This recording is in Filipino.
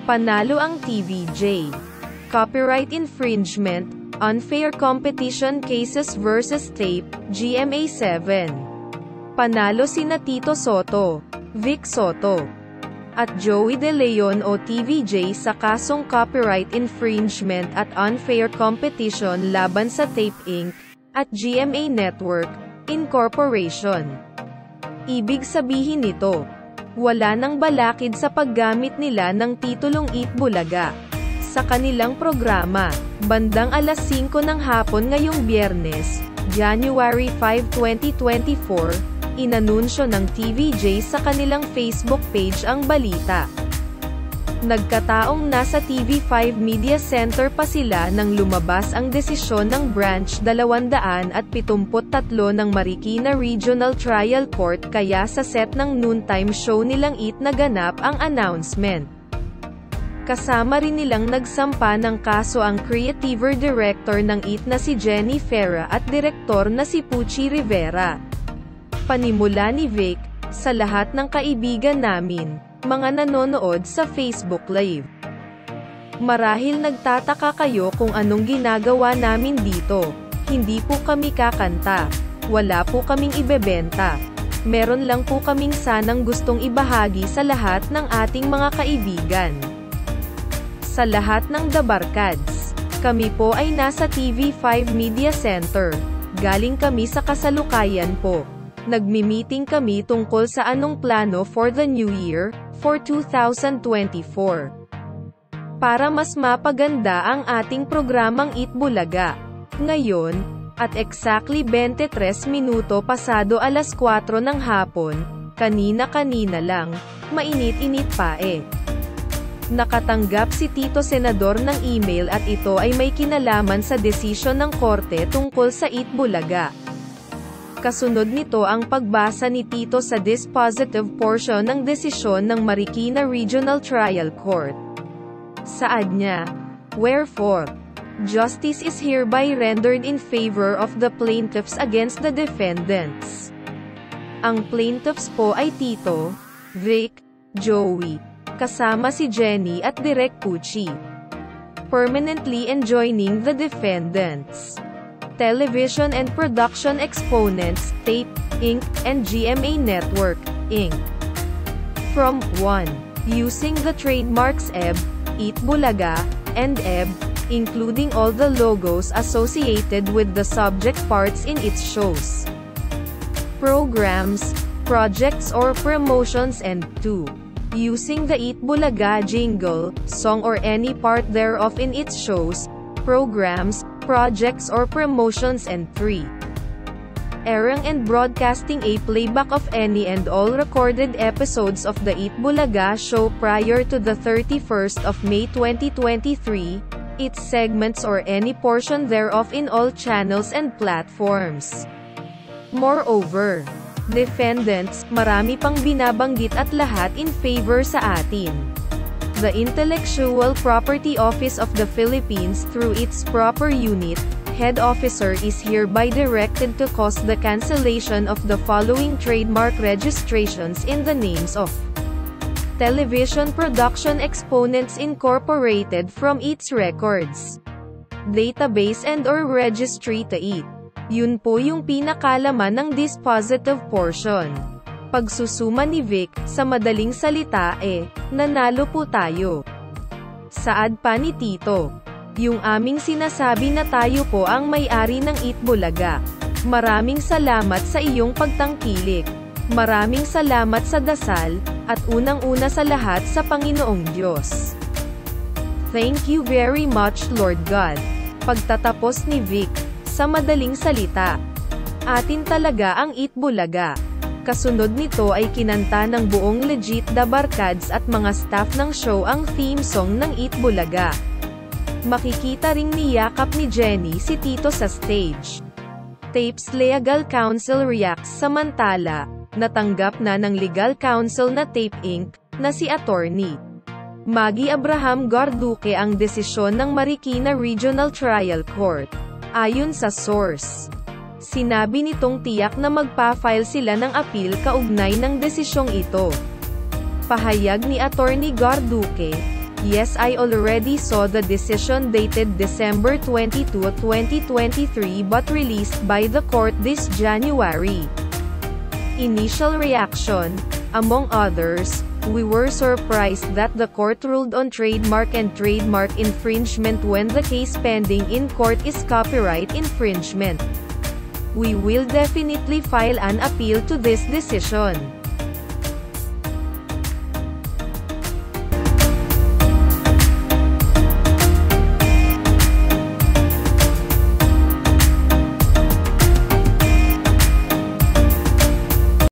Panalo ang TVJ. Copyright infringement, unfair competition cases versus Tape, GMA7. Panalo sina Tito Soto, Vic Soto, at Joey De Leon o TVJ sa kasong copyright infringement at unfair competition laban sa Tape Inc. at GMA Network, Incorporation. Ibig sabihin nito, wala nang balakid sa paggamit nila ng titulong Eat Bulaga sa kanilang programa, bandang alas 5 ng hapon ngayong Biyernes, January 5, 2024, inanunsyo ng TVJ sa kanilang Facebook page ang balita. Nagkataong nasa TV5 Media Center pa sila nang lumabas ang desisyon ng Branch 273 ng Marikina Regional Trial Court kaya sa set ng noontime show nilang Eat naganap ang announcement. Kasama rin nilang nagsampa ng kaso ang creative director ng Eat na si Jenny Ferra at direktor na si Pucci Rivera. Panimula ni Vic, sa lahat ng kaibigan namin, mga nanonood sa Facebook Live. Marahil nagtataka kayo kung anong ginagawa namin dito. Hindi po kami kakanta. Wala po kaming ibebenta. Meron lang po kaming sanang gustong ibahagi sa lahat ng ating mga kaibigan. Sa lahat ng The Barkads, kami po ay nasa TV5 Media Center. Galing kami sa kasalukayan po. Nagmi-meeting kami tungkol sa anong plano for the new year, for 2024. Para mas mapaganda ang ating programang Eat Bulaga. Ngayon, at exactly 23 minuto pasado alas 4 ng hapon, kanina-kanina lang, mainit-init pa eh. Nakatanggap si Tito Senador ng email at ito ay may kinalaman sa desisyon ng korte tungkol sa Eat Bulaga. Kasunod nito ang pagbasa ni Tito sa dispositive portion ng desisyon ng Marikina Regional Trial Court. Saad niya, "Wherefore, justice is hereby rendered in favor of the plaintiffs against the defendants." Ang plaintiffs po ay Tito, Vic, Joey, kasama si Jenny at Direk Pucci. Permanently enjoining the defendants, Television and Production Exponents, Tape, Inc., and GMA Network, Inc. From 1. Using the trademarks EB, Eat Bulaga, and EB, including all the logos associated with the subject parts in its shows, programs, projects or promotions, and 2. Using the Eat Bulaga jingle, song or any part thereof in its shows, programs, projects or promotions, and 3. Airing and broadcasting a playback of any and all recorded episodes of the Eat Bulaga show prior to the 31st of May 2023, its segments or any portion thereof in all channels and platforms. Moreover, defendants, marami pang binabanggit at lahat in favor sa atin. The Intellectual Property Office of the Philippines through its proper unit, head officer is hereby directed to cause the cancellation of the following trademark registrations in the names of Television Production Exponents Incorporated from its records, database and or registry to Eat. Yun po yung pinakalaman ng dispositive portion. Pagsusuma ni Vic, sa madaling salita nanalo po tayo. Saad pa ni Tito, yung aming sinasabi na tayo po ang may-ari ng Eat Bulaga. Maraming salamat sa iyong pagtangkilik. Maraming salamat sa dasal, at unang-una sa lahat sa Panginoong Diyos. Thank you very much Lord God. Pagtatapos ni Vic, sa madaling salita, atin talaga ang Eat Bulaga. Kasunod nito ay kinanta ng buong legit The Barkads at mga staff ng show ang theme song ng Eat Bulaga. Makikita ring niyakap ni Jenny si Tito sa stage. Tapes Legal Counsel reacts. Samantala, natanggap na ng legal counsel na Tape Inc. na si Attorney Maggie Abraham Garduque ang desisyon ng Marikina Regional Trial Court. Ayon sa source, sinabi nitong tiyak na magpa-file sila ng appeal kaugnay ng desisyong ito. Pahayag ni Attorney Garduque, Yes, I already saw the decision dated December 22, 2023 but released by the court this January. Initial reaction: among others, we were surprised that the court ruled on trademark and trademark infringement when the case pending in court is copyright infringement. We will definitely file an appeal to this decision.